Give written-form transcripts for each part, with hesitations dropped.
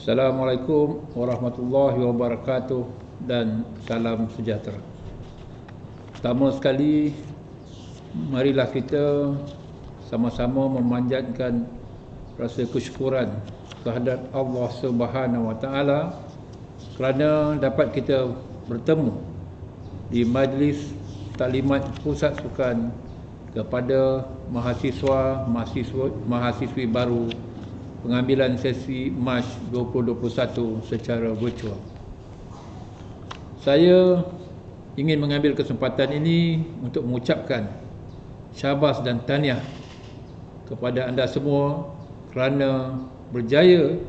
Assalamualaikum warahmatullahi wabarakatuh dan salam sejahtera. Pertama sekali, marilah kita sama-sama memanjatkan rasa kesyukuran kehadrat Allah Subhanahu Wa Taala kerana dapat kita bertemu di majlis taklimat Pusat Sukan kepada mahasiswi baru pengambilan sesi Mac 2021 secara virtual. Saya ingin mengambil kesempatan ini untuk mengucapkan syabas dan tahniah kepada anda semua kerana berjaya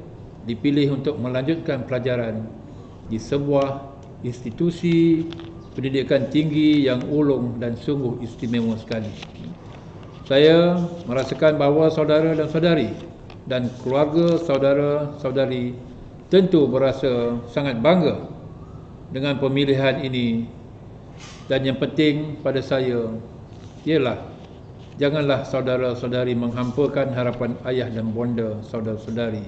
dipilih untuk melanjutkan pelajaran di sebuah institusi pendidikan tinggi yang ulung dan sungguh istimewa sekali. Saya merasakan bahawa saudara dan saudari dan keluarga saudara-saudari tentu berasa sangat bangga dengan pemilihan ini, dan yang penting pada saya ialah janganlah saudara-saudari menghampakan harapan ayah dan bonda saudara-saudari,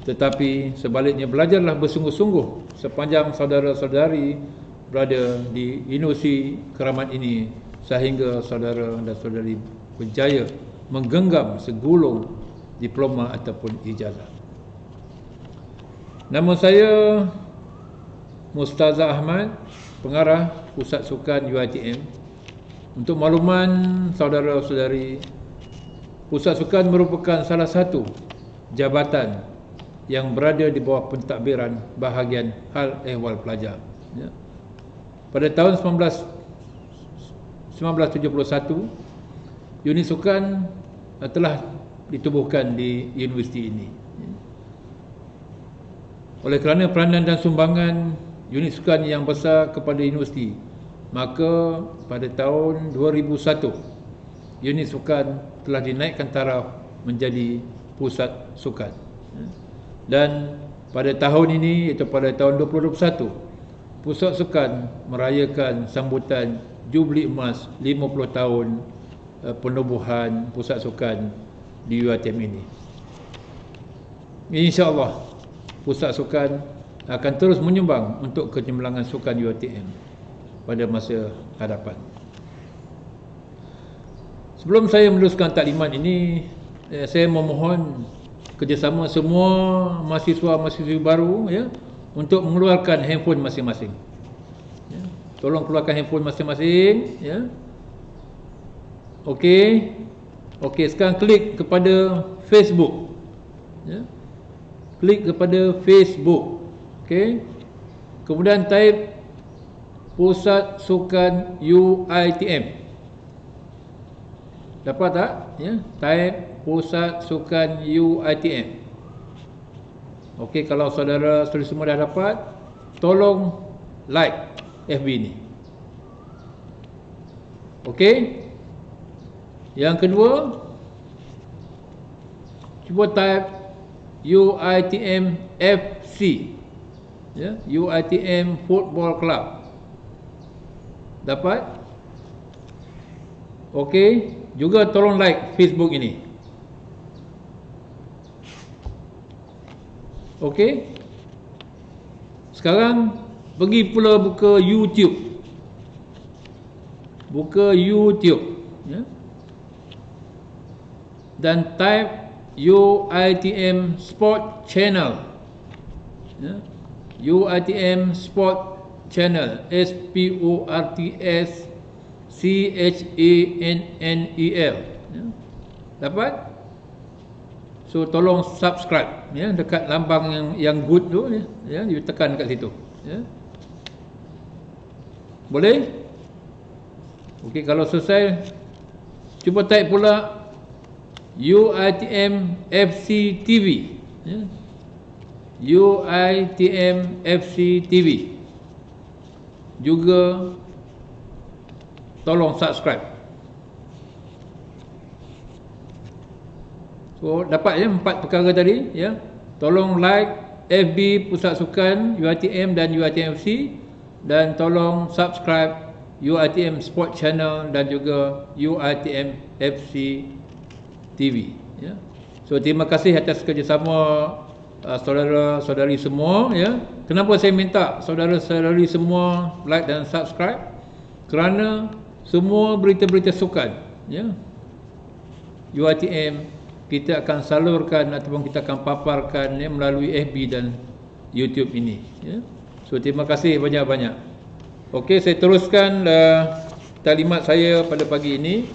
tetapi sebaliknya belajarlah bersungguh-sungguh sepanjang saudara-saudari berada di institusi keramat ini sehingga saudara dan saudari berjaya menggenggam segulung diploma ataupun ijazah. Nama saya Mustazah Ahmad, pengarah Pusat Sukan UiTM. Untuk makluman saudara-saudari, Pusat Sukan merupakan salah satu jabatan yang berada di bawah pentadbiran bahagian hal ehwal pelajar. Pada tahun 1971, unit sukan telah ditubuhkan di universiti ini. Oleh kerana peranan dan sumbangan unit sukan yang besar kepada universiti, maka pada tahun 2001 unit sukan telah dinaikkan taraf menjadi pusat sukan. Dan pada tahun ini, iaitu pada tahun 2021, Pusat Sukan merayakan sambutan Jubli Emas 50 tahun penubuhan Pusat Sukan di UiTM ini. InsyaAllah Pusat Sukan akan terus menyumbang untuk kecemerlangan sukan UiTM pada masa hadapan. Sebelum saya meneruskan taklimat ini, saya memohon kerjasama semua mahasiswa-mahasiswi baru untuk mengeluarkan handphone masing-masing. Tolong keluarkan handphone masing-masing. Okey, sekarang klik kepada Facebook. Klik kepada Facebook. Okey. Kemudian type Pusat Sukan UiTM. Dapat tak? Type Pusat Sukan UiTM. Okey, kalau saudara-saudari semua dah dapat, tolong like FB ni. Okey. Yang kedua, cuba type UiTM FC. UiTM Football Club. Dapat? Okey, juga tolong like Facebook ini. Okey. Sekarang pergi pula buka YouTube. Buka YouTube, dan type UiTM Sport Channel. UiTM Sport Channel, SPORTSCHANNEL. Dapat? So tolong subscribe dekat lambang yang good tu, you tekan dekat situ. Boleh? Okey, kalau selesai, cuba type pula UiTM FC TV. UiTM FC TV. Juga tolong subscribe. So dapat 4 perkara tadi. Tolong like FB Pusat Sukan UiTM dan UiTM FC, dan tolong subscribe UiTM Sport Channel dan juga UiTM FC TV. So terima kasih atas kerjasama saudara-saudari semua, ya. Kenapa saya minta saudara-saudari semua like dan subscribe? Kerana semua berita-berita sukan, ya, UiTM kita akan salurkan ataupun kita akan paparkan, ya, melalui FB dan YouTube ini, ya. So terima kasih banyak-banyak. Okey, saya teruskan taklimat saya pada pagi ini.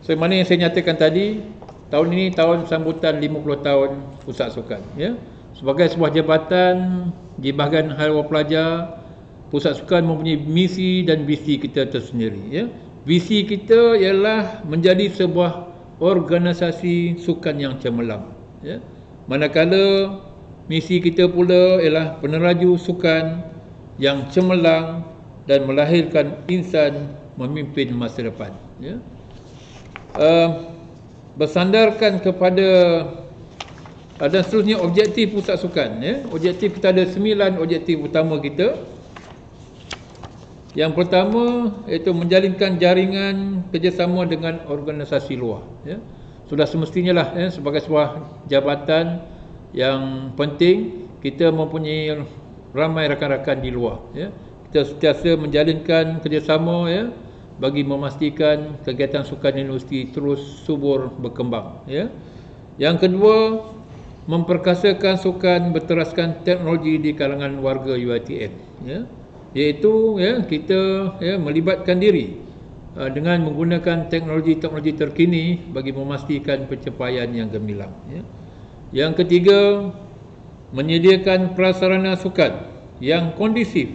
So mana yang saya nyatakan tadi, tahun ini tahun sambutan 50 tahun Pusat Sukan, ya. Sebagai sebuah jabatan di bahagian hal pelajar, Pusat Sukan mempunyai misi dan visi kita tersendiri, ya. Visi kita ialah menjadi sebuah organisasi sukan yang cemerlang, ya. Manakala misi kita pula ialah peneraju sukan yang cemerlang dan melahirkan insan memimpin masa depan, ya. Bersandarkan kepada dan seterusnya objektif Pusat Sukan, ya. Objektif kita ada 9 objektif utama kita. Yang pertama iaitu menjalinkan jaringan kerjasama dengan organisasi luar, ya. Sudah semestinya lah, ya, sebagai sebuah jabatan yang penting kita mempunyai ramai rakan-rakan di luar, ya. Kita sentiasa menjalinkan kerjasama, ya, bagi memastikan kegiatan sukan universiti terus subur berkembang, ya. Yang kedua, memperkasakan sukan berteraskan teknologi di kalangan warga UiTM, ya. Iaitu, ya, kita, ya, melibatkan diri dengan menggunakan teknologi-teknologi terkini bagi memastikan pencapaian yang gemilang, ya. Yang ketiga, menyediakan prasarana sukan yang kondusif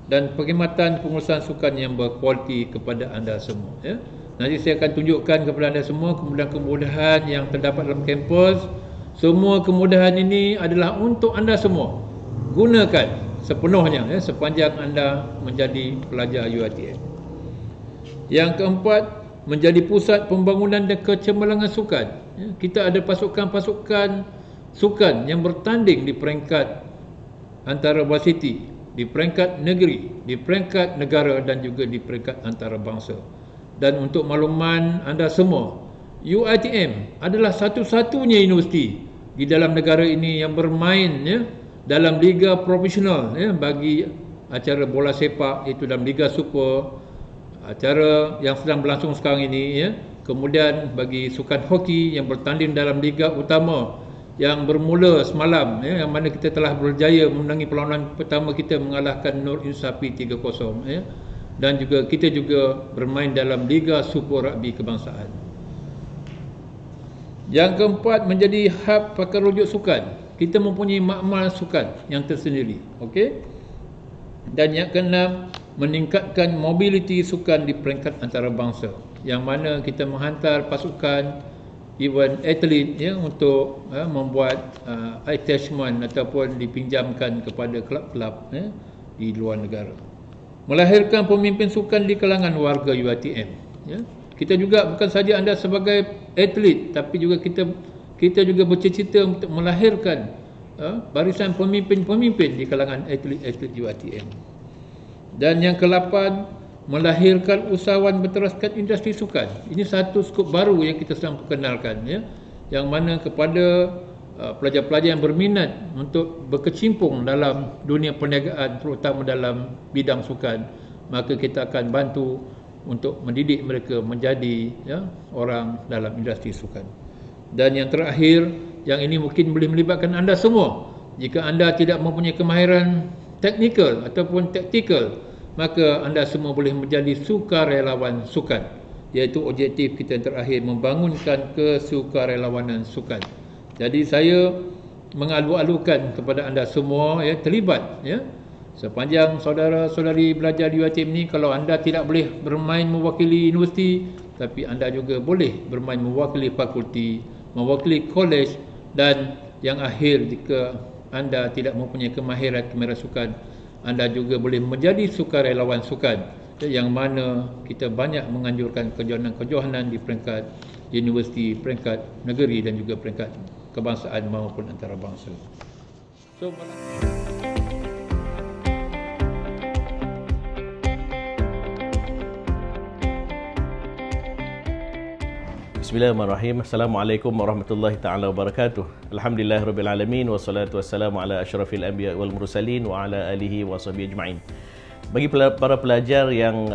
dan perkhidmatan pengurusan sukan yang berkualiti kepada anda semua, ya. Nanti saya akan tunjukkan kepada anda semua kemudahan-kemudahan yang terdapat dalam kampus. Semua kemudahan ini adalah untuk anda semua. Gunakan sepenuhnya, ya, sepanjang anda menjadi pelajar UiTM. Yang keempat, menjadi pusat pembangunan dan kecemerlangan sukan, ya. Kita ada pasukan-pasukan sukan yang bertanding di peringkat antara varsity, di peringkat negeri, di peringkat negara dan juga di peringkat antarabangsa. Dan untuk makluman anda semua, UiTM adalah satu-satunya universiti di dalam negara ini yang bermain, ya, dalam liga profesional, ya, bagi acara bola sepak, iaitu dalam Liga Super, acara yang sedang berlangsung sekarang ini, ya. Kemudian bagi sukan hoki yang bertanding dalam liga utama yang bermula semalam, ya, yang mana kita telah berjaya memenangi perlawanan pertama kita mengalahkan Nur Insafi 3-0, ya. Dan juga kita juga bermain dalam Liga Super Rugby Kebangsaan. Yang keempat, menjadi hub pakar rujuk sukan. Kita mempunyai makmal sukan yang tersendiri, okey. Dan yang keenam, meningkatkan mobiliti sukan di peringkat antarabangsa, yang mana kita menghantar pasukan, even atlet, ya, untuk membuat attachment ataupun dipinjamkan kepada kelab-kelab, ya, di luar negara. Melahirkan pemimpin sukan di kalangan warga UiTM, ya. Kita juga bukan saja anda sebagai atlet, tapi juga kita juga bercita-cita untuk melahirkan barisan pemimpin-pemimpin di kalangan atlet-atlet UiTM. Dan yang ke-8, melahirkan usahawan berteraskan industri sukan. Ini satu skop baru yang kita sedang perkenalkan, ya, yang mana kepada pelajar-pelajar yang berminat untuk berkecimpung dalam dunia perniagaan, terutama dalam bidang sukan, maka kita akan bantu untuk mendidik mereka menjadi, ya, orang dalam industri sukan. Dan yang terakhir, yang ini mungkin boleh melibatkan anda semua. Jika anda tidak mempunyai kemahiran teknikal ataupun taktikal, maka anda semua boleh menjadi sukarelawan sukan. Iaitu objektif kita yang terakhir, membangunkan kesukarelawanan sukan. Jadi saya mengalu-alukan kepada anda semua, ya, terlibat, ya. Sepanjang saudara-saudari belajar di UiTM ni, kalau anda tidak boleh bermain mewakili universiti, tapi anda juga boleh bermain mewakili fakulti, mewakili kolej, dan yang akhir, jika anda tidak mempunyai kemahiran sukan, anda juga boleh menjadi sukarelawan sukan, yang mana kita banyak menganjurkan kejohanan-kejohanan di peringkat universiti, peringkat negeri dan juga peringkat kebangsaan maupun antarabangsa. So, Bismillahirrahmanirrahim. Assalamualaikum warahmatullahi taala wabarakatuh. Alhamdulillahirabbil alamin wassalatu wassalamu ala asyrafil anbiya wal mursalin wa ala alihi washabihi ajmain. Bagi para pelajar yang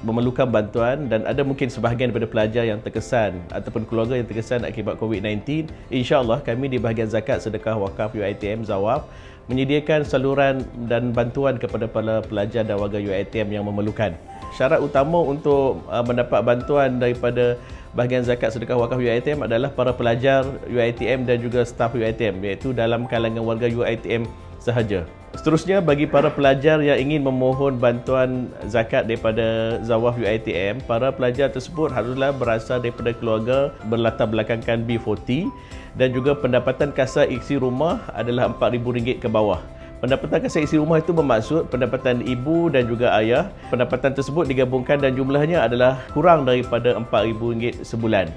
memerlukan bantuan dan ada mungkin sebahagian daripada pelajar yang terkesan ataupun keluarga yang terkesan akibat COVID-19, insya-Allah kami di bahagian zakat, sedekah, wakaf, UiTM, zawaf menyediakan saluran dan bantuan kepada para pelajar dan warga UiTM yang memerlukan. Syarat utama untuk mendapat bantuan daripada bahagian zakat, sedekah, wakaf UiTM adalah para pelajar UiTM dan juga staf UiTM, iaitu dalam kalangan warga UiTM sahaja. Seterusnya, bagi para pelajar yang ingin memohon bantuan zakat daripada zawaf UiTM, para pelajar tersebut haruslah berasal daripada keluarga berlatar belakangkan B40 dan juga pendapatan kasar isi rumah adalah RM4,000 ke bawah. Pendapatan kasar isi rumah itu bermaksud pendapatan ibu dan juga ayah. Pendapatan tersebut digabungkan dan jumlahnya adalah kurang daripada RM4,000 sebulan.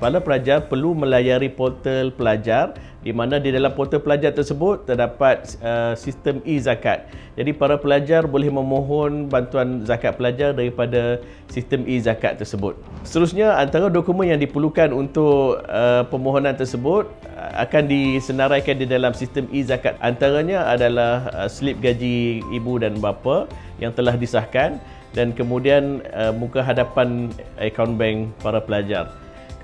Para pelajar perlu melayari portal pelajar, di mana di dalam portal pelajar tersebut terdapat sistem e-zakat. Jadi para pelajar boleh memohon bantuan zakat pelajar daripada sistem e-zakat tersebut. Seterusnya, antara dokumen yang diperlukan untuk permohonan tersebut akan disenaraikan di dalam sistem e-zakat. Antaranya adalah slip gaji ibu dan bapa yang telah disahkan dan kemudian muka hadapan akaun bank para pelajar.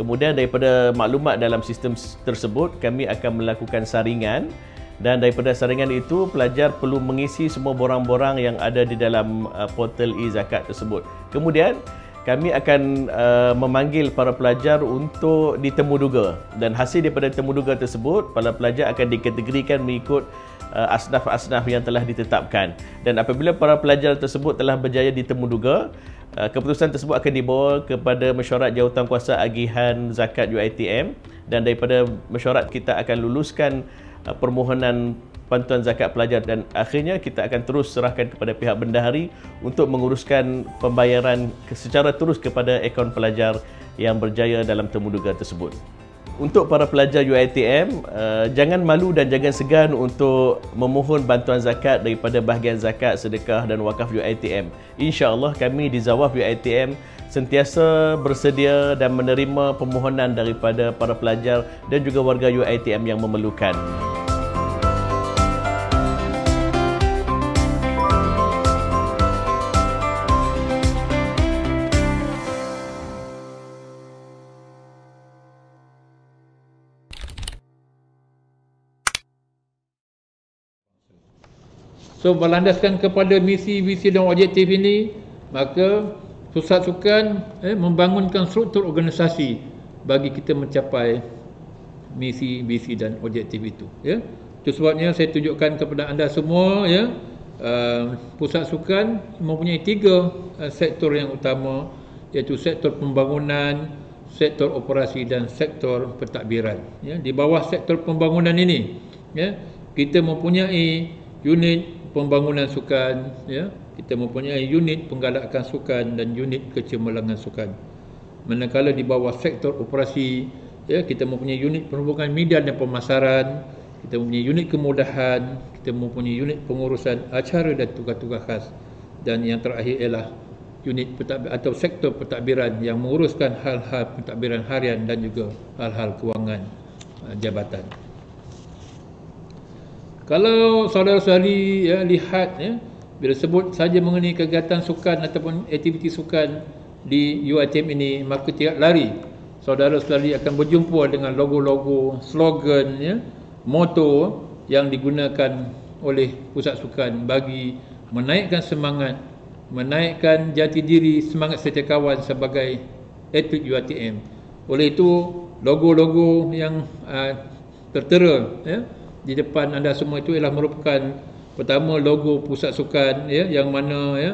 Kemudian daripada maklumat dalam sistem tersebut, kami akan melakukan saringan dan daripada saringan itu, pelajar perlu mengisi semua borang-borang yang ada di dalam portal e-zakat tersebut. Kemudian, kami akan memanggil para pelajar untuk ditemuduga dan hasil daripada temuduga tersebut, para pelajar akan dikategorikan mengikut asnaf-asnaf yang telah ditetapkan. Dan apabila para pelajar tersebut telah berjaya ditemuduga, keputusan tersebut akan dibawa kepada mesyuarat jawatankuasa agihan zakat UiTM dan daripada mesyuarat kita akan luluskan permohonan bantuan zakat pelajar dan akhirnya kita akan terus serahkan kepada pihak bendahari untuk menguruskan pembayaran secara terus kepada akaun pelajar yang berjaya dalam temuduga tersebut. Untuk para pelajar UiTM, jangan malu dan jangan segan untuk memohon bantuan zakat daripada bahagian zakat, sedekah dan wakaf UiTM. InsyaAllah kami di Zawaf UiTM sentiasa bersedia dan menerima permohonan daripada para pelajar dan juga warga UiTM yang memerlukan. So, berlandaskan kepada misi, visi dan objektif ini, maka Pusat Sukan membangunkan struktur organisasi bagi kita mencapai misi, visi dan objektif itu. Ya, itu sebabnya saya tunjukkan kepada anda semua, ya, Pusat Sukan mempunyai 3 sektor yang utama, iaitu sektor pembangunan, sektor operasi dan sektor pentadbiran. Ya, di bawah sektor pembangunan ini, ya, kita mempunyai unit pembangunan sukan, ya, kita mempunyai unit penggalakan sukan dan unit kecemerlangan sukan. Manakala di bawah sektor operasi, ya, kita mempunyai unit perhubungan media dan pemasaran, kita mempunyai unit kemudahan, kita mempunyai unit pengurusan acara dan tugas-tugas khas, dan yang terakhir ialah unit atau sektor pentadbiran yang menguruskan hal-hal pentadbiran harian dan juga hal-hal kewangan jabatan. Kalau saudara-saudari, ya, lihat, ya, bila sebut saja mengenai kegiatan sukan ataupun aktiviti sukan di UiTM ini, maka tidak lari saudara-saudari akan berjumpa dengan logo-logo, slogan, ya, moto yang digunakan oleh Pusat Sukan bagi menaikkan semangat, menaikkan jati diri, semangat setiap kawan sebagai atlet UiTM. Oleh itu, logo-logo yang tertera, ya, di depan anda semua itu ialah merupakan pertama logo Pusat Sukan, ya, yang mana, ya,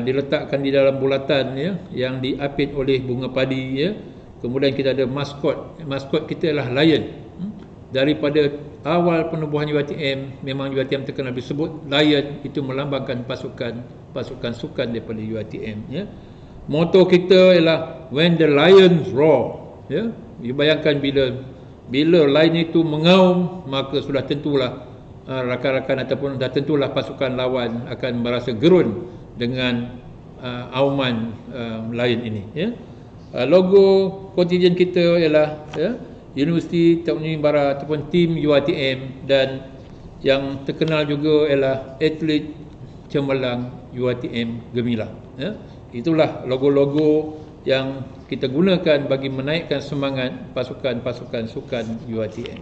diletakkan di dalam bulatan, ya, yang diapit oleh bunga padi, ya. Kemudian kita ada maskot. Maskot kita ialah lion. Daripada awal penubuhan UiTM, memang UiTM terkenal disebut lion, itu melambangkan pasukan sukan daripada UiTM, ya. Moto kita ialah when the lions roar, ya. Bayangkan bila lion itu mengaum, maka sudah tentulah rakan-rakan ataupun dah tentulah pasukan lawan akan merasa gerun dengan auman lion ini, ya. Logo kontingen kita ialah Universiti Teknologi Bara ataupun tim UiTM, dan yang terkenal juga ialah atlet cemerlang UiTM Gemilang. Itulah logo-logo yang kita gunakan bagi menaikkan semangat pasukan-pasukan sukan UiTM.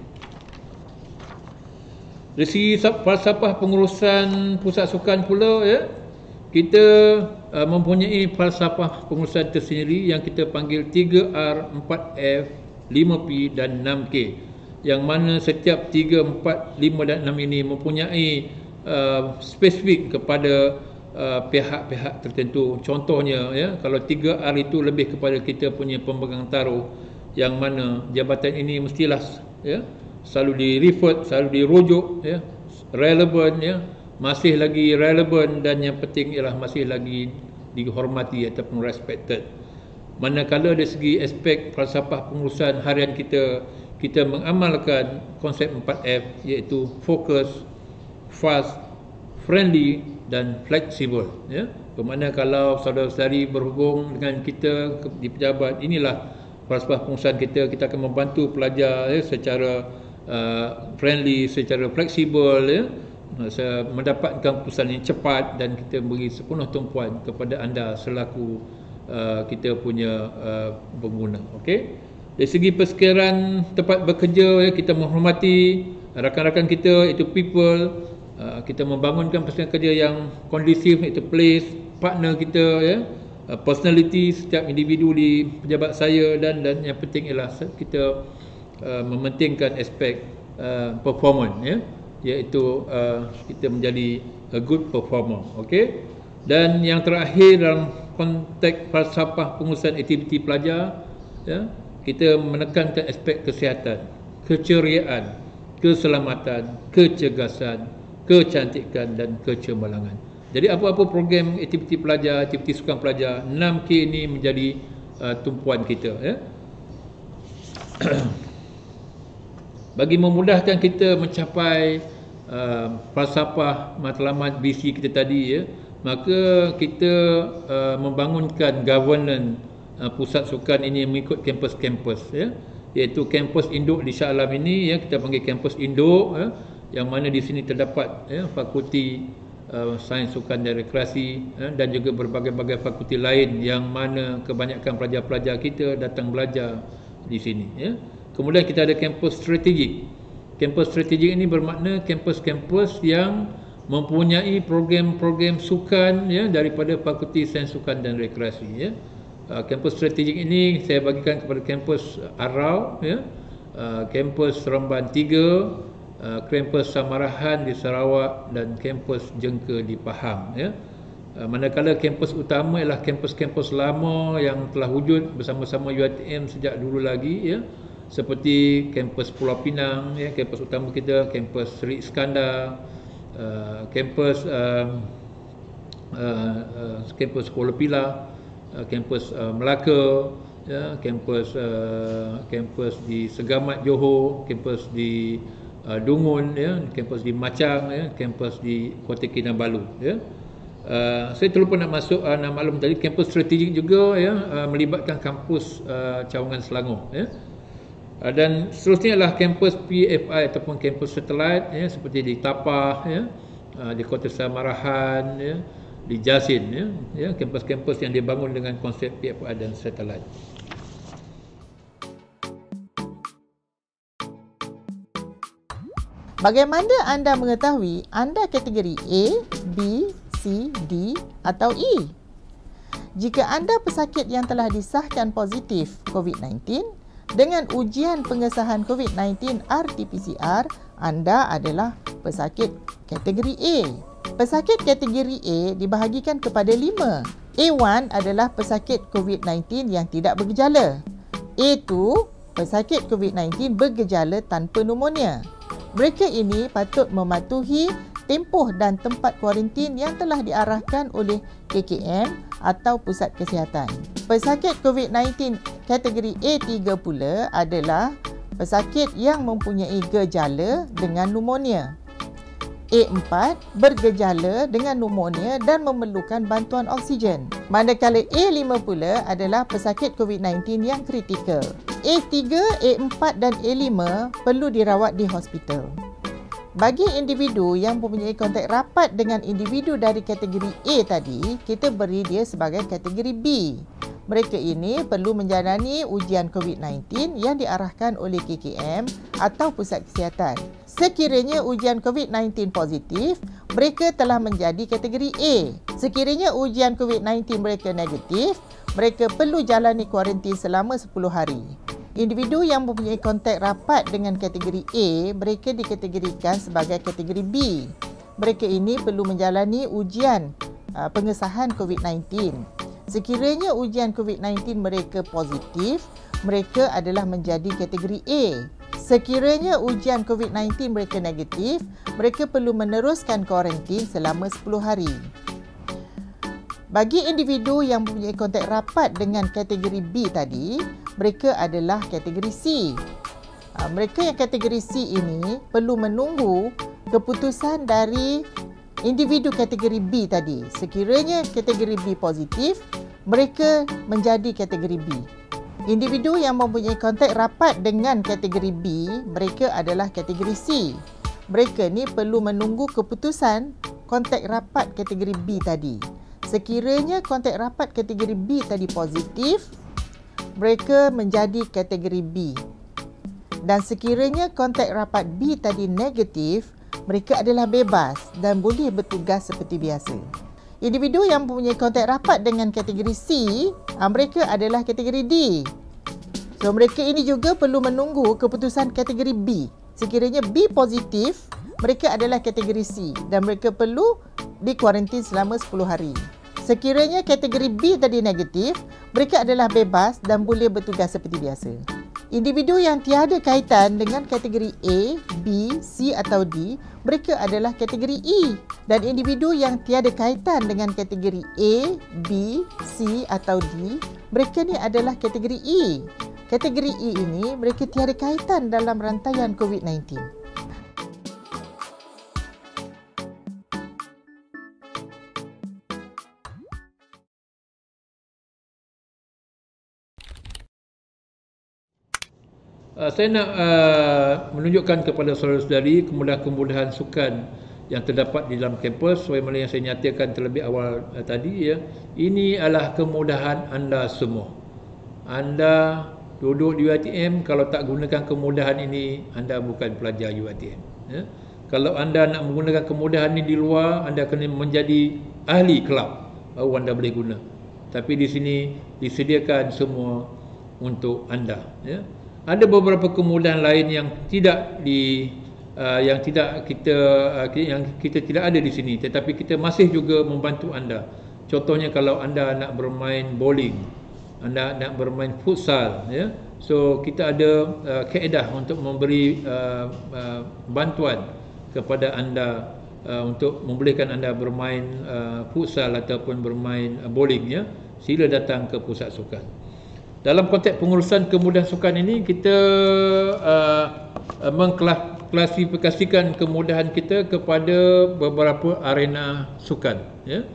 Dari segi falsafah pengurusan pusat sukan pula, kita mempunyai falsafah pengurusan tersendiri yang kita panggil 3R, 4F, 5P dan 6K, yang mana setiap 3, 4, 5 dan 6 ini mempunyai spesifik kepada pihak-pihak tertentu. Contohnya, kalau 3R itu lebih kepada kita punya pemegang taruh, yang mana jabatan ini mestilah selalu di-refer, selalu dirujuk, relevan, masih lagi relevan, dan yang penting ialah masih lagi dihormati ataupun respected. Manakala dari segi aspek falsafah pengurusan harian kita mengamalkan konsep 4F, iaitu fokus, fast, friendly dan fleksibel. Bermakna kalau saudara-saudari berhubung dengan kita di pejabat, inilah falsafah pengurusan kita akan membantu pelajar secara friendly, secara fleksibel, mendapatkan keputusan yang cepat, dan kita beri sepenuh tumpuan kepada anda selaku kita punya pengguna. Okey. Dari segi persekitaran tempat bekerja, kita menghormati rakan-rakan kita, itu people. Kita membangunkan persekitaran kerja yang kondusif, itu place, partner kita, personality setiap individu di pejabat saya, dan yang penting ialah kita mementingkan aspek performance, iaitu kita menjadi a good performer. Okey. Dan yang terakhir dalam konteks falsafah pengurusan aktiviti pelajar, kita menekankan aspek kesihatan, keceriaan, keselamatan, kecergasan, kecantikan dan kecemerlangan. Jadi apa-apa program aktiviti pelajar, aktiviti sukan pelajar, 6K ini menjadi tumpuan kita, bagi memudahkan kita mencapai falsafah matlamat visi kita tadi, maka kita membangunkan governance pusat sukan ini mengikut kampus-kampus, iaitu kampus induk di Shah Alam ini, kita panggil kampus induk, yang mana di sini terdapat fakulti sains sukan dan rekreasi, dan juga berbagai-bagai fakulti lain yang mana kebanyakan pelajar-pelajar kita datang belajar di sini. Kemudian kita ada kampus strategik. Kampus strategik ini bermakna kampus-kampus yang mempunyai program-program sukan, daripada fakulti sains sukan dan rekreasi. Kampus strategik ini saya bagikan kepada kampus Arau, kampus Seremban 3, kampus Samarahan di Sarawak, dan kampus Jengka di Pahang. Manakala kampus utama ialah kampus-kampus lama yang telah wujud bersama-sama UiTM sejak dulu lagi, seperti kampus Pulau Pinang, kampus utama kita, kampus Seri Iskandar, kampus kampus Kuala Pilah, kampus Melaka, kampus kampus di Segamat Johor, kampus di Dungun, kampus di Macang, kampus di Kota Kinabalu. Saya terlupa nak masuk nak maklum tadi, kampus strategik juga, melibatkan kampus Cawangan Selangor, dan seterusnya adalah kampus PFI ataupun kampus satelit, seperti di Tapah, di Kota Samarahan, di Jasin, kampus-kampus yang dibangun dengan konsep PFI dan satelit. Bagaimana anda mengetahui anda kategori A, B, C, D atau E? Jika anda pesakit yang telah disahkan positif COVID-19, dengan ujian pengesahan COVID-19 RT-PCR, anda adalah pesakit kategori A. Pesakit kategori A dibahagikan kepada 5. A1 adalah pesakit COVID-19 yang tidak bergejala. A2, pesakit COVID-19 bergejala tanpa pneumonia. Mereka ini patut mematuhi tempoh dan tempat kuarantin yang telah diarahkan oleh KKM atau Pusat Kesihatan. Pesakit COVID-19 kategori A3 pula adalah pesakit yang mempunyai gejala dengan pneumonia. A4 bergejala dengan pneumonia dan memerlukan bantuan oksigen. Manakala A5 pula adalah pesakit COVID-19 yang kritikal. A3, A4 dan A5 perlu dirawat di hospital. Bagi individu yang mempunyai kontak rapat dengan individu dari kategori A tadi, kita beri dia sebagai kategori B. Mereka ini perlu menjalani ujian COVID-19 yang diarahkan oleh KKM atau Pusat Kesihatan. Sekiranya ujian COVID-19 positif, mereka telah menjadi kategori A. Sekiranya ujian COVID-19 mereka negatif, mereka perlu jalani kuarantin selama 10 hari. Individu yang mempunyai kontak rapat dengan kategori A, mereka dikategorikan sebagai kategori B. Mereka ini perlu menjalani ujian pengesahan COVID-19. Sekiranya ujian COVID-19 mereka positif, mereka adalah menjadi kategori A. Sekiranya ujian COVID-19 mereka negatif, mereka perlu meneruskan kuarantin selama 10 hari. Bagi individu yang mempunyai kontak rapat dengan kategori B tadi, mereka adalah kategori C. Mereka yang kategori C ini perlu menunggu keputusan dari individu kategori B tadi. Sekiranya kategori B positif, mereka menjadi kategori B. Individu yang mempunyai kontak rapat dengan kategori B, mereka adalah kategori C. Mereka ni perlu menunggu keputusan kontak rapat kategori B tadi. Sekiranya kontak rapat kategori B tadi positif, mereka menjadi kategori B. Dan sekiranya kontak rapat B tadi negatif, mereka adalah bebas dan boleh bertugas seperti biasa. Individu yang mempunyai kontak rapat dengan kategori C, mereka adalah kategori D. So, mereka ini juga perlu menunggu keputusan kategori B. Sekiranya B positif, mereka adalah kategori C dan mereka perlu dikuarantin selama 10 hari. Sekiranya kategori B tadi negatif, mereka adalah bebas dan boleh bertugas seperti biasa. Individu yang tiada kaitan dengan kategori A, B, C atau D, mereka adalah kategori E. Dan individu yang tiada kaitan dengan kategori A, B, C atau D, mereka ni adalah kategori E. Kategori E ini mereka tiada kaitan dalam rantaian COVID-19. Saya nak menunjukkan kepada saudara-saudari kemudahan-kemudahan sukan yang terdapat di dalam kampus sebagaimana yang saya nyatakan terlebih awal tadi ya. Ini adalah kemudahan anda semua. Anda duduk di UiTM, kalau tak gunakan kemudahan ini, anda bukan pelajar UiTM ya. Kalau anda nak menggunakan kemudahan ini di luar, anda kena menjadi ahli kelab baru anda boleh guna. Tapi di sini disediakan semua untuk anda ya. Ada beberapa kemudahan lain yang tidak kita tidak ada di sini, tetapi kita masih juga membantu anda. Contohnya kalau anda nak bermain bowling, anda nak bermain futsal ya. So kita ada kaedah untuk memberi bantuan kepada anda untuk membolehkan anda bermain futsal ataupun bermain bowling ya. Sila datang ke pusat sukan. Dalam konteks pengurusan kemudahan sukan ini, kita mengklasifikasikan kemudahan kita kepada beberapa arena sukan ya.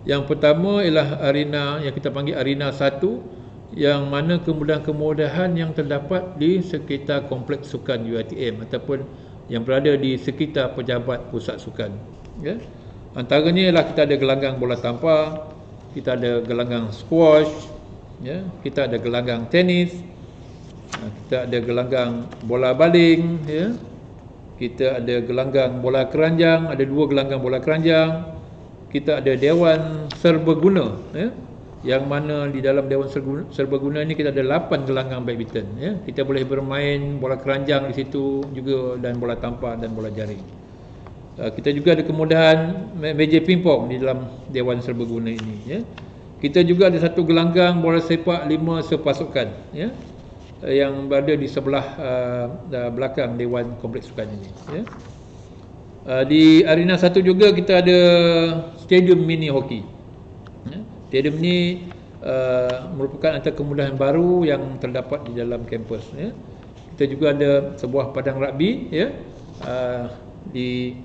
Yang pertama ialah arena yang kita panggil arena 1, yang mana kemudahan-kemudahan yang terdapat di sekitar kompleks sukan UiTM ataupun yang berada di sekitar pejabat pusat sukan ya. Antaranya ialah kita ada gelanggang bola tampar, kita ada gelanggang squash ya, kita ada gelanggang tenis, kita ada gelanggang bola baling ya, kita ada gelanggang bola keranjang, ada 2 gelanggang bola keranjang, kita ada dewan serbaguna ya, yang mana di dalam dewan serbaguna ni kita ada 8 gelanggang badminton ya. Kita boleh bermain bola keranjang di situ juga dan bola tampar dan bola jaring. Kita juga ada kemudahan meja pingpong di dalam dewan serbaguna ini ya. Kita juga ada 1 gelanggang bola sepak 5 sepasukan ya, yang berada di sebelah belakang dewan kompleks sukan ini ya. Di arena 1 juga kita ada stadium mini hoki ya. Stadium ini merupakan antara kemudahan baru yang terdapat di dalam kampus ya. Kita juga ada sebuah padang rugby ya, di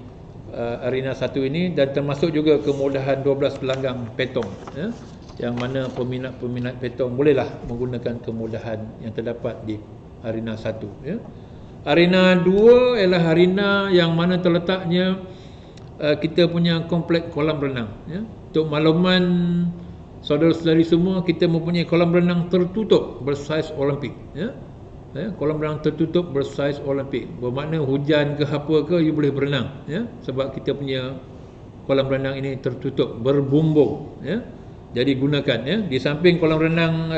arena 1 ini, dan termasuk juga kemudahan 12 gelanggang petong, ya, yang mana peminat-peminat petong bolehlah menggunakan kemudahan yang terdapat di arena 1, ya. Arena 2 ialah arena yang mana terletaknya kita punya kompleks kolam renang, ya. Untuk makluman saudara-saudari semua, kita mempunyai kolam renang tertutup bersaiz Olimpik, ya. Kolam renang tertutup bersaiz Olimpik, bermakna hujan ke apa ke you boleh berenang, ya, sebab kita punya kolam renang ini tertutup berbumbung, ya. Jadi gunakan, ya. Di samping kolam renang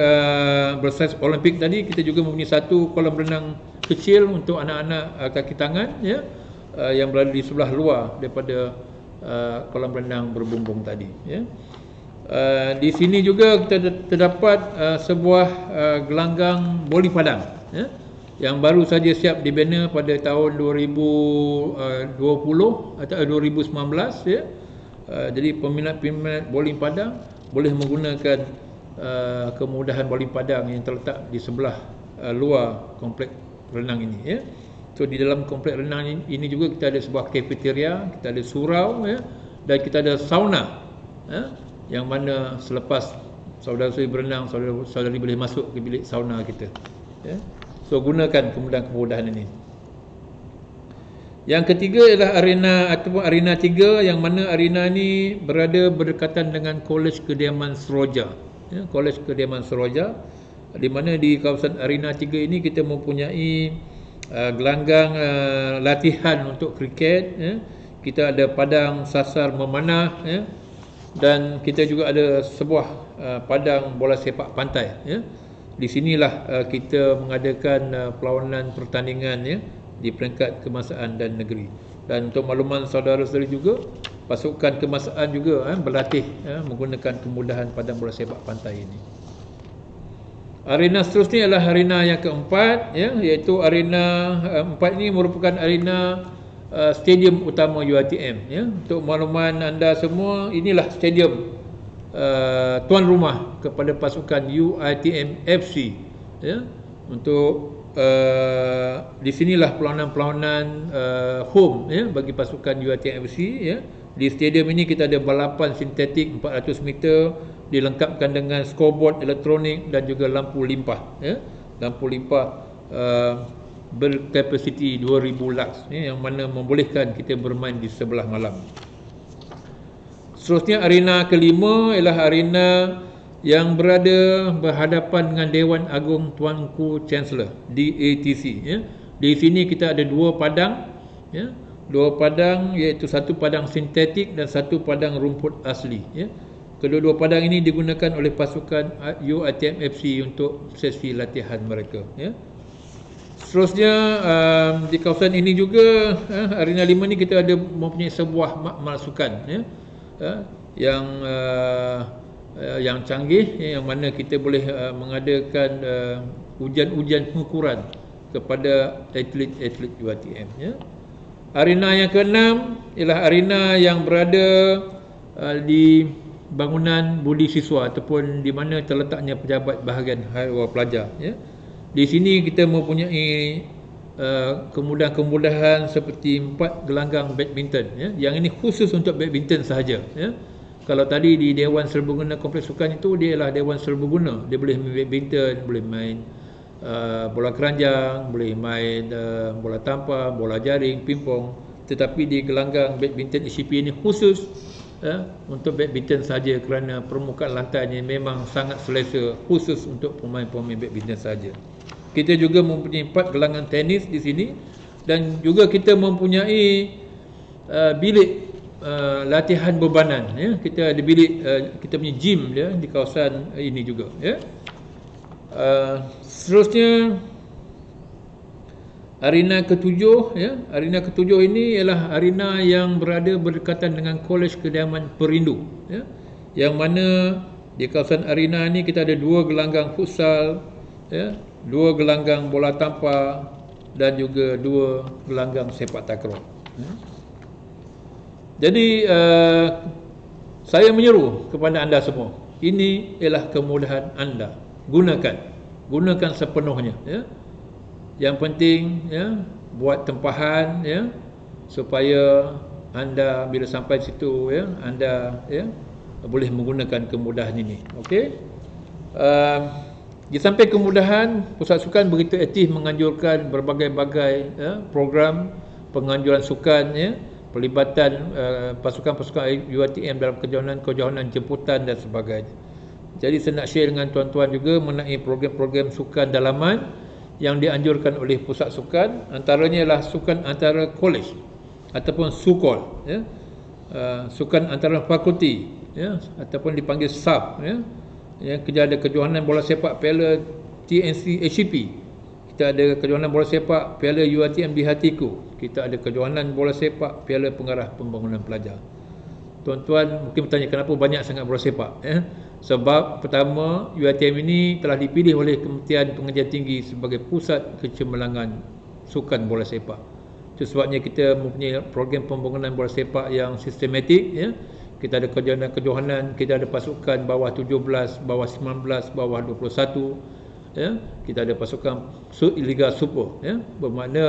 bersaiz Olimpik tadi, kita juga mempunyai satu kolam renang kecil untuk anak-anak kaki tangan, ya, yang berada di sebelah luar daripada kolam renang berbumbung tadi, ya. Di sini juga kita terdapat sebuah gelanggang bowling padang, ya, yang baru saja siap dibina pada tahun 2020 atau 2019, ya. Jadi peminat-peminat bowling padang boleh menggunakan kemudahan bowling padang yang terletak di sebelah luar kompleks renang ini, ya. So di dalam kompleks renang ini juga kita ada sebuah kafeteria, kita ada surau, ya, dan kita ada sauna, ya, yang mana selepas saudara-saudari berenang, saudara-saudari boleh masuk ke bilik sauna kita, ya. So gunakan kemudahan-kemudahan ini. Yang ketiga ialah arena ataupun arena 3, yang mana arena ini berada berdekatan dengan Kolej Kediaman Seroja, ya, Kolej Kediaman Seroja, di mana di kawasan arena 3 ini kita mempunyai gelanggang latihan untuk kriket, ya. Kita ada padang sasar memanah, ya, dan kita juga ada sebuah padang bola sepak pantai, ya. Di sinilah kita mengadakan perlawanan pertandingan, ya, di peringkat kebangsaan dan negeri. Dan untuk makluman saudara-saudari juga, pasukan kebangsaan juga berlatih, menggunakan kemudahan padang bola sepak pantai ini. Arena seterusnya adalah arena yang keempat, ya, iaitu arena 4 ini merupakan arena stadium utama UiTM, ya. Untuk makluman anda semua, inilah stadium tuan rumah kepada pasukan UiTM FC, ya. Untuk di sinilah perlawanan-perlawanan home, ya, bagi pasukan UiTM FC, ya. Di stadium ini kita ada balapan sintetik 400 meter, dilengkapkan dengan scoreboard elektronik dan juga lampu limpah, ya. Lampu limpah berkapasiti 2000 lux, ya, yang mana membolehkan kita bermain di sebelah malam. Seterusnya arena kelima ialah arena yang berada berhadapan dengan Dewan Agung Tuanku Chancellor, DATC, ya. Di sini kita ada dua padang, ya. Dua padang, iaitu satu padang sintetik dan satu padang rumput asli, ya. Kedua-dua padang ini digunakan oleh pasukan UiTM FC untuk sesi latihan mereka, ya. Seterusnya di kawasan ini juga, arena 5 ni kita ada mempunyai sebuah makmal sukan, ya, yang canggih, ya, yang mana kita boleh mengadakan ujian-ujian pengukuran kepada atlet-atlet UiTM, ya. Arena yang keenam ialah arena yang berada di bangunan budi siswa ataupun di mana terletaknya pejabat bahagian haiwan pelajar, ya. Di sini kita mempunyai kemudahan-kemudahan seperti 4 gelanggang badminton, ya. Yang ini khusus untuk badminton sahaja, ya. Kalau tadi di Dewan Serbaguna Kompleks Sukan itu, dia ialah Dewan Serbaguna, dia boleh main badminton, boleh main bola keranjang, boleh main bola tampar, bola jaring, pingpong. Tetapi di gelanggang badminton ICP ini khusus, untuk badminton saja, kerana permukaan lantainya memang sangat selesa, khusus untuk pemain-pemain badminton saja. Kita juga mempunyai 4 gelanggang tenis di sini, dan juga kita mempunyai bilik latihan bebanan, ya. Kita ada bilik, kita punya gym dia di kawasan ini juga, ya. Seterusnya arena ketujuh, ya. Arena ketujuh ini ialah arena yang berada berdekatan dengan Kolej Kediaman Perindu, ya. Yang mana di kawasan arena ini kita ada 2 gelanggang futsal, ya, 2 gelanggang bola tampar dan juga 2 gelanggang sepak takraw, ya. Jadi saya menyeru kepada anda semua, ini ialah kemudahan anda, gunakan sepenuhnya, ya. Yang penting, ya, buat tempahan, ya, supaya anda bila sampai situ ya, anda ya boleh menggunakan kemudahan ini. Okey. Di samping kemudahan, Pusat Sukan begitu aktif menganjurkan berbagai-bagai program penganjuran sukan ya, pelibatan pasukan-pasukan UiTM dalam kejohanan-kejohanan jemputan dan sebagainya. Jadi saya nak share dengan tuan-tuan juga mengenai program-program sukan dalaman yang dianjurkan oleh Pusat Sukan, antaranya ialah sukan antara kolej ataupun sukol ya. Sukan antara fakulti ya, ataupun dipanggil SAF ya. Ya, kita ada kejohanan bola sepak Piala TNC HCP. Kita ada kejohanan bola sepak Piala UiTM di hatiku. Kita ada kejohanan bola sepak Piala Pengarah Pembangunan Pelajar. Tuan-tuan mungkin bertanya kenapa banyak sangat bola sepak ya? Sebab pertama, UiTM ini telah dipilih oleh Kementerian Pengajian Tinggi sebagai pusat kecemerlangan sukan bola sepak. Itu sebabnya kita mempunyai program pembangunan bola sepak yang sistematik ya. Kita ada kejohanan-kejohanan, kita ada pasukan bawah 17, bawah 19, bawah 21 ya. Kita ada pasukan Liga Super ya. Bermakna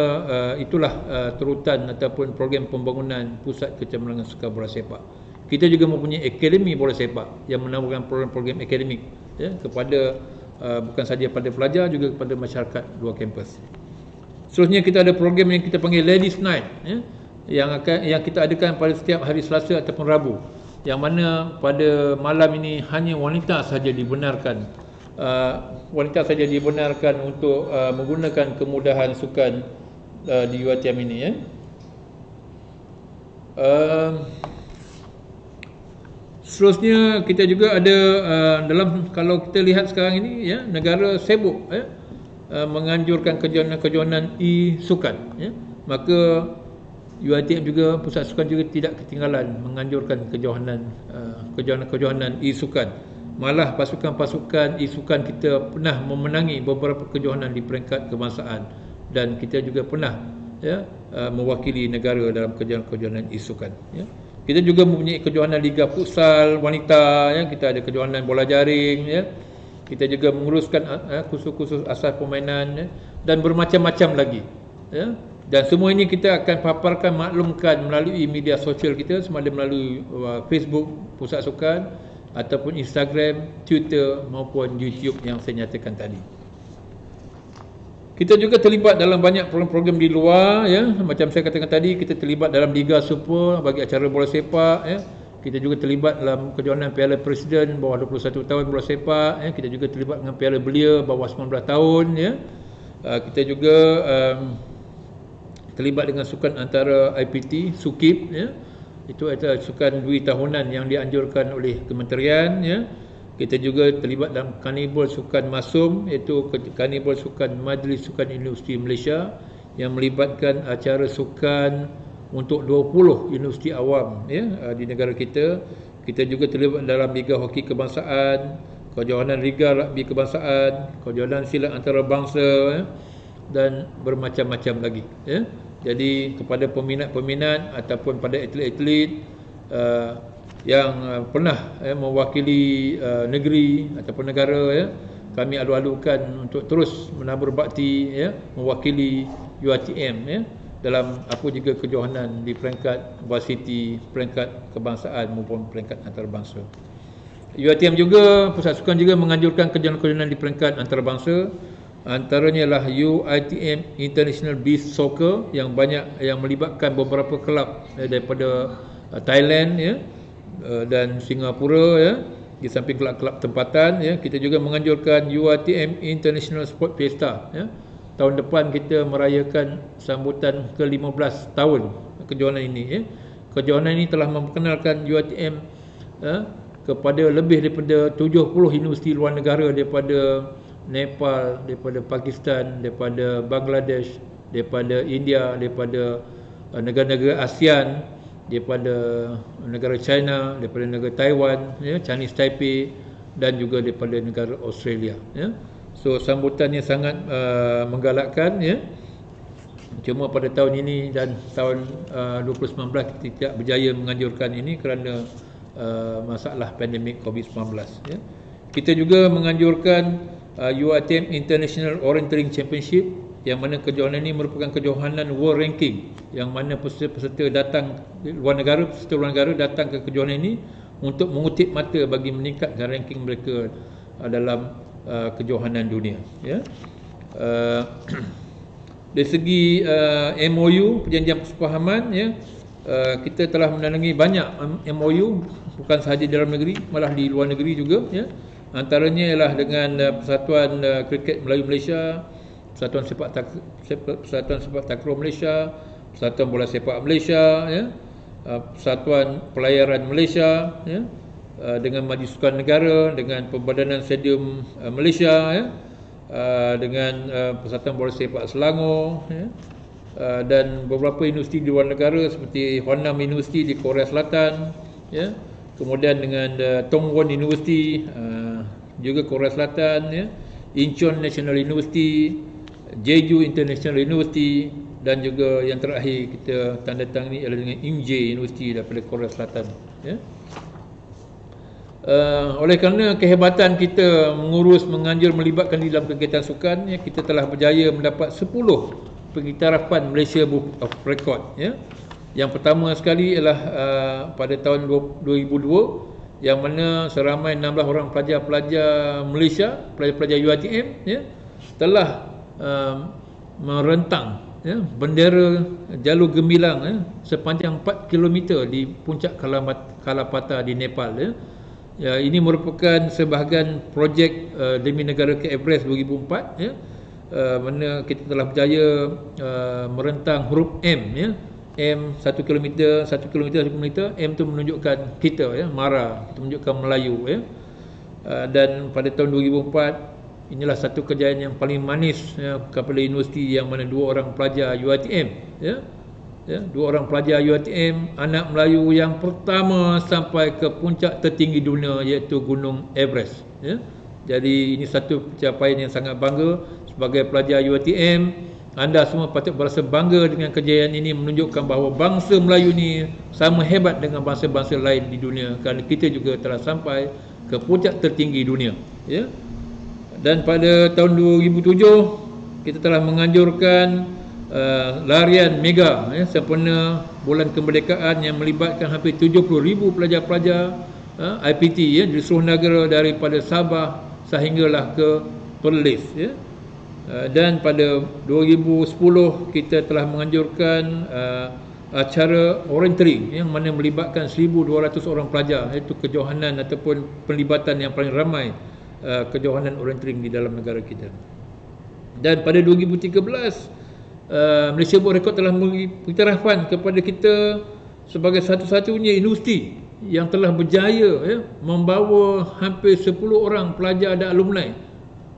itulah turutan ataupun program pembangunan pusat kecemerlangan sukan bola sepak. Kita juga mempunyai akademi bola sepak yang menawarkan program-program akademik ya, kepada bukan sahaja pada pelajar, juga kepada masyarakat luar kampus. Seterusnya kita ada program yang kita panggil Ladies Night ya, yang kita adakan pada setiap hari Selasa ataupun Rabu, yang mana pada malam ini hanya wanita sahaja dibenarkan untuk menggunakan kemudahan sukan di UiTM ini ya. Seterusnya kita juga ada dalam, kalau kita lihat sekarang ini ya, negara sibuk ya, menganjurkan kejohanan-kejohanan e-sukan ya. Maka UiTM juga, Pusat Sukan juga tidak ketinggalan menganjurkan kejohanan e-sukan. Malah pasukan-pasukan e-sukan kita pernah memenangi beberapa kejohanan di peringkat kebangsaan, dan kita juga pernah ya mewakili negara dalam kejohanan e-sukan ya. Kita juga mempunyai kejohanan Liga Futsal wanita ya, kita ada kejohanan bola jaring ya. Kita juga menguruskan kursus-kursus asas permainan ya, dan bermacam-macam lagi ya. Dan semua ini kita akan paparkan, maklumkan melalui media sosial kita, sama ada melalui Facebook Pusat Sukan ataupun Instagram, Twitter maupun YouTube yang saya nyatakan tadi. Kita juga terlibat dalam banyak program-program di luar ya. Macam saya katakan tadi, kita terlibat dalam Liga Super bagi acara bola sepak ya. Kita juga terlibat dalam kejohanan Piala Presiden bawah 21 tahun bola sepak ya. Kita juga terlibat dengan Piala Belia bawah 19 tahun ya. Kita juga terlibat dengan sukan antara IPT, SUKIP ya. Itu adalah sukan 2 tahunan yang dianjurkan oleh kementerian ya. Kita juga terlibat dalam Karnival Sukan Masum, iaitu Karnival Sukan Majlis Sukan Universiti Malaysia, yang melibatkan acara sukan untuk 20 universiti awam ya, di negara kita. Kita juga terlibat dalam Liga Hoki Kebangsaan, kejohanan Liga Rugby Kebangsaan, kejohanan silat antarabangsa ya, dan bermacam-macam lagi ya. Jadi kepada peminat-peminat ataupun pada atlet-atlet yang pernah mewakili negeri ataupun negara ya, kami alu-alukan untuk terus menabur bakti ya, mewakili UiTM ya, dalam apa juga kejohanan di peringkat varsity, peringkat kebangsaan maupun peringkat antarabangsa. UiTM juga, Pusat Sukan juga menganjurkan kejohanan-kejohanan di peringkat antarabangsa. Antaranya ialah UiTM International Beach Soccer yang banyak, yang melibatkan beberapa kelab daripada Thailand ya, dan Singapura ya, di samping kelab-kelab tempatan ya. Kita juga menganjurkan UiTM International Sport Fiesta ya. Tahun depan kita merayakan sambutan ke-15 tahun kejohanan ini ya. Kejohanan ini telah memperkenalkan UiTM kepada lebih daripada 70 universiti luar negara, daripada Nepal, daripada Pakistan, daripada Bangladesh, daripada India, daripada negara-negara ASEAN, daripada negara China, daripada negara Taiwan ya, Chinese Taipei, dan juga daripada negara Australia ya. So sambutannya sangat menggalakkan ya. Cuma pada tahun ini dan tahun 2019 kita tidak berjaya menganjurkan ini kerana masalah pandemik COVID-19 ya. Kita juga menganjurkan UiTM International Orienteering Championship yang mana kejohanan ini merupakan kejohanan world ranking, yang mana peserta datang luar negara datang ke kejohanan ini untuk mengutip mata bagi meningkatkan ranking mereka dalam kejohanan dunia, ya. Dari segi MOU, perjanjian persefahaman, ya, kita telah menandangi banyak MOU, bukan sahaja di dalam negeri, malah di luar negeri juga, ya. Antaranya ialah dengan Persatuan Kriket Melayu Malaysia, Persatuan Sepak Takraw Malaysia, Persatuan Bola Sepak Malaysia, ya, Persatuan Pelayaran Malaysia, ya, dengan Majlis Sukan Negara, dengan Perbadanan Stadium Malaysia, ya, dengan Persatuan Bola Sepak Selangor, ya, dan beberapa universiti di luar negara seperti Honam University di Korea Selatan, ya, kemudian dengan Tongwon University juga Korea Selatan, ya, Incheon National University, Jeju International University, dan juga yang terakhir kita tandatangani adalah dengan Imje University daripada Korea Selatan, ya. Oleh kerana kehebatan kita mengurus, menganjur, melibatkan di dalam kegiatan sukan, ya, kita telah berjaya mendapat 10 pengiktirafan Malaysia Book of Record, ya. Yang pertama sekali ialah pada tahun 2002, yang mana seramai 16 orang pelajar-pelajar Malaysia, pelajar-pelajar UiTM, ya, telah merentang, ya, bendera jalur gemilang, ya, sepanjang 4 km di puncak Kalapata di Nepal, ya. Ya, ini merupakan sebahagian projek demi negara ke Everest 2004, ya, mana kita telah berjaya merentang huruf M, ya. M 1 km, 1 km, M tu menunjukkan kita, ya, Mara, itu menunjukkan Melayu, ya. Dan pada tahun 2004, inilah satu kejayaan yang paling manis, ya, kepada universiti yang mana 2 orang pelajar UiTM, ya, 2 orang pelajar UiTM, anak Melayu yang pertama sampai ke puncak tertinggi dunia, iaitu Gunung Everest, ya. Jadi ini satu pencapaian yang sangat bangga. Sebagai pelajar UiTM, anda semua patut berasa bangga dengan kejayaan ini, menunjukkan bahawa bangsa Melayu ni sama hebat dengan bangsa-bangsa lain di dunia, kerana kita juga telah sampai ke puncak tertinggi dunia, ya. Dan pada tahun 2007 kita telah menganjurkan larian mega, ya, sempena bulan kemerdekaan yang melibatkan hampir 70,000 pelajar-pelajar IPT, ya, di seluruh negara daripada Sabah sehinggalah ke Perlis, ya. Dan pada 2010 kita telah menganjurkan acara orientering yang mana melibatkan 1,200 orang pelajar, iaitu kejohanan ataupun pelibatan yang paling ramai kejohanan orientering di dalam negara kita. Dan pada 2013 Malaysia Book Record telah memberi pengiktirafan kepada kita sebagai satu-satunya universiti yang telah berjaya, ya, membawa hampir 10 orang pelajar dan alumni,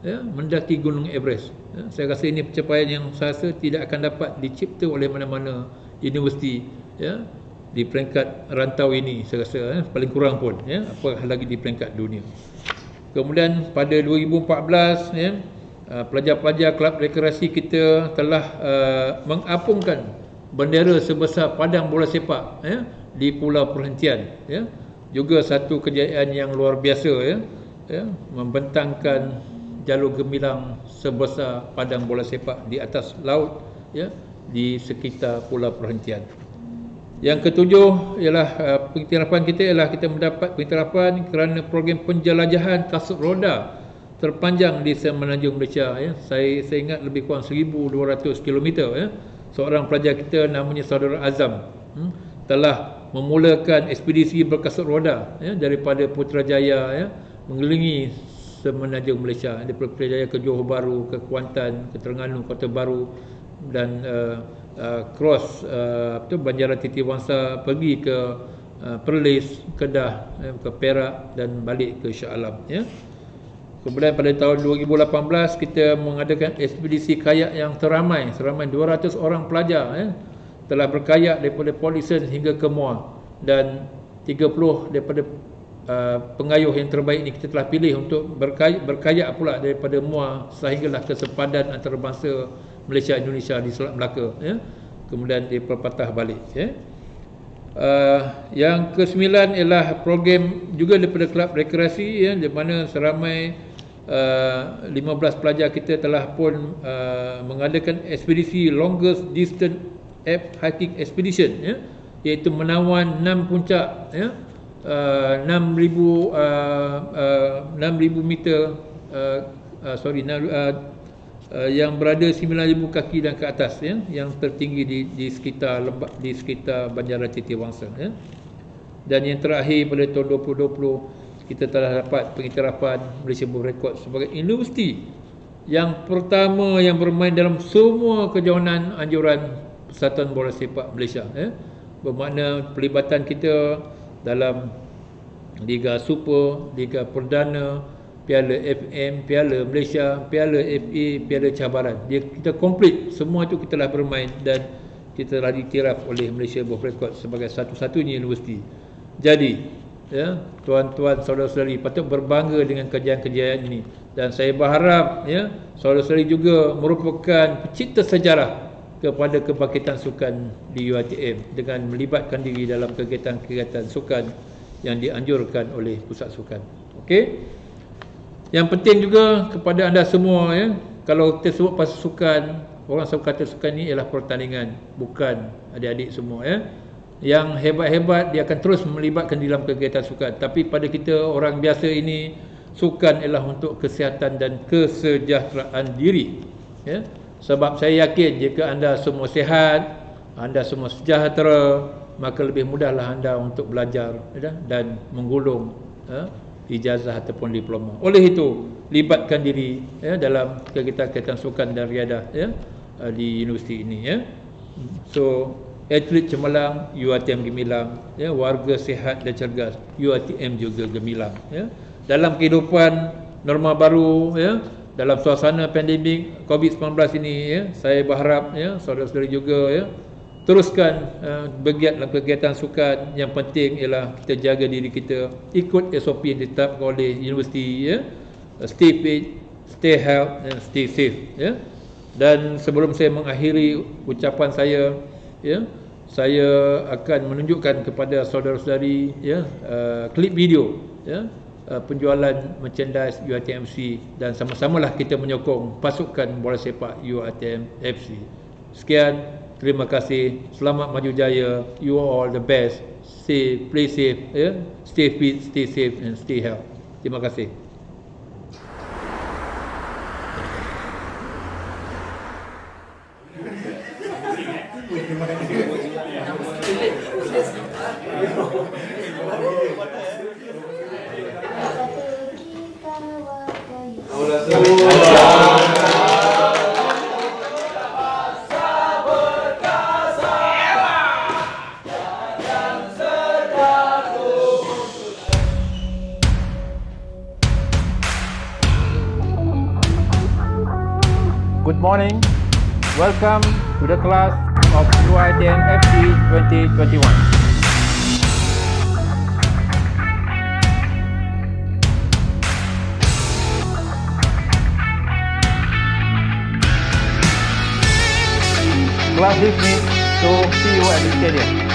ya, mendaki Gunung Everest, ya. Saya rasa ini pencapaian yang saya rasa tidak akan dapat dicipta oleh mana-mana universiti, ya, di peringkat rantau ini, saya rasa, ya, paling kurang pun, ya, apalagi lagi di peringkat dunia. Kemudian pada 2014, ya, pelajar-pelajar kelab rekreasi kita telah mengapungkan bendera sebesar padang bola sepak, ya, di Pulau Perhentian, ya. Juga satu kejayaan yang luar biasa, ya, ya, membentangkan jalur gemilang sebesar padang bola sepak di atas laut, ya, di sekitar Pulau Perhentian. Yang ketujuh ialah pengiktirafan kita ialah kita mendapat pengiktirafan kerana program penjelajahan kasut roda terpanjang di Semenanjung Malaysia, ya. Saya ingat lebih kurang 1,200 km, ya. Seorang pelajar kita namanya Saudara Azam, telah memulakan ekspedisi berkasut roda, ya, daripada Putrajaya, ya, mengelilingi Semenanjung Malaysia, daripada Putrajaya ke Johor Bahru, ke Kuantan, ke Terengganu, Kota Baru, dan cross Banjaran Titiwangsa, pergi ke Perlis, Kedah, ke Perak dan balik ke Shah Alam, ya. Kemudian pada tahun 2018 kita mengadakan ekspedisi kayak yang seramai 200 orang pelajar, ya, telah berkayak daripada Polisen hingga ke Muar, dan 30 daripada pengayuh yang terbaik ini kita telah pilih untuk berkayak pula daripada Muar sehinggalah ke sepadan antarabangsa Malaysia Indonesia di Selat Melaka, ya. Kemudian di Perpatah balik, ya. Yang ke-9 ialah program juga daripada kelab rekreasi, ya, di mana seramai 15 pelajar kita telah pun mengadakan ekspedisi longest distance app hiking expedition, ya, iaitu menawan 6 puncak, ya, 6,000 meter, yang berada 9,000 kaki dan ke atas, ya, yang tertinggi di sekitar di sekitar Banjaran Titiwangsa, ya. Dan yang terakhir pada tahun 2020 kita telah dapat pengiktirafan Malaysia Book Record sebagai universiti yang pertama yang bermain dalam semua kejohanan anjuran Persatuan Bola Sepak Malaysia, ya. Bermakna pelibatan kita dalam Liga Super, Liga Perdana, Piala FM, Piala Malaysia, Piala FA, Piala Cabaran. Kita komplit semua itu, kita telah bermain dan kita telah diiktiraf oleh Malaysia Book Record sebagai satu-satunya universiti. Jadi, ya, tuan-tuan, saudara-saudari patut berbangga dengan kejayaan-kejayaan ini, dan saya berharap, ya, saudara-saudari juga merupakan pencipta sejarah kepada kebangkitan sukan di UiTM dengan melibatkan diri dalam kegiatan-kegiatan sukan yang dianjurkan oleh pusat sukan. Okey. Yang penting juga kepada anda semua, ya, kalau kita sebut pasal sukan, orang selalu kata sukan ini ialah pertandingan, bukan adik-adik semua, ya. Yang hebat-hebat dia akan terus melibatkan dalam kegiatan sukan, tapi pada kita orang biasa ini, sukan ialah untuk kesihatan dan kesejahteraan diri, ya. Sebab saya yakin jika anda semua sihat, anda semua sejahtera, maka lebih mudahlah anda untuk belajar, ya, dan menggulung, ya, ijazah ataupun diploma. Oleh itu, libatkan diri, ya, dalam kegiatan-kegiatan sukan dan riadah, ya, di universiti ini, ya. So, atlet cemerlang, UiTM gemilang, ya, warga sihat dan cergas, UiTM juga gemilang, ya. Dalam kehidupan norma baru, ya, dalam suasana pandemik COVID-19 ini, ya, saya berharap, ya, saudara-saudari juga, ya, teruskan bergiat dalam kegiatan sukan. Yang penting ialah kita jaga diri kita, ikut SOP yang ditetapkan oleh universiti, ya. Stay fit, stay health and stay safe, ya. Dan sebelum saya mengakhiri ucapan saya, ya, saya akan menunjukkan kepada saudara-saudari, ya, klip video, ya, penjualan merchandise UiTM FC, dan sama-samalah kita menyokong pasukan bola sepak UiTM FC. Sekian, terima kasih, selamat maju jaya, you are all the best, play safe, ya, stay fit, stay safe and stay healthy. Terima kasih. Good morning. Welcome to the class of UiTM FC 2021. Class dismissed, so see you at the stadium.